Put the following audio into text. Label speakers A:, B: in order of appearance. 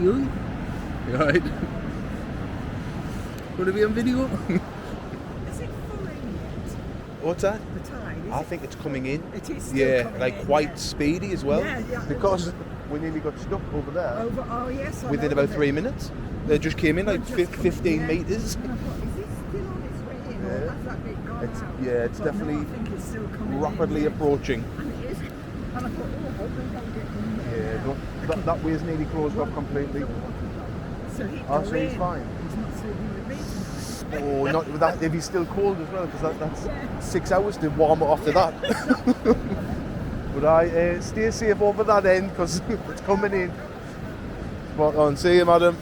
A: you. You alright? Would it be on video?
B: Is it falling yet?
A: What's that?
B: The tide?
A: I think it's coming in.
B: It is still
A: Yeah,
B: coming
A: like
B: in,
A: quite
B: yeah.
A: speedy as well.
B: Yeah.
A: Because we nearly got stuck over there
B: Oh yes. I
A: within
B: know
A: about
B: that.
A: 3 minutes. They just came in like
B: Just coming,
A: 15
B: yeah.
A: metres.
B: And I thought, is this still on its way in, or
A: Yeah.
B: has that bit gone
A: It's-
B: out?
A: yeah, it's
B: But
A: definitely
B: no, I think it's still coming
A: Rapidly
B: in, yeah.
A: approaching.
B: And it is. And I thought, oh, I hope they don't get in there.
A: Yeah, that way's nearly closed up completely.
B: So he'd
A: Oh,
B: go
A: so he's
B: in.
A: fine.
B: He's not sleeping with me tonight.
A: Oh, not with that if he's still cold as well, because that's 6 hours to warm it after that. But I stay safe over that end because it's coming in. Spot on. See you, madam.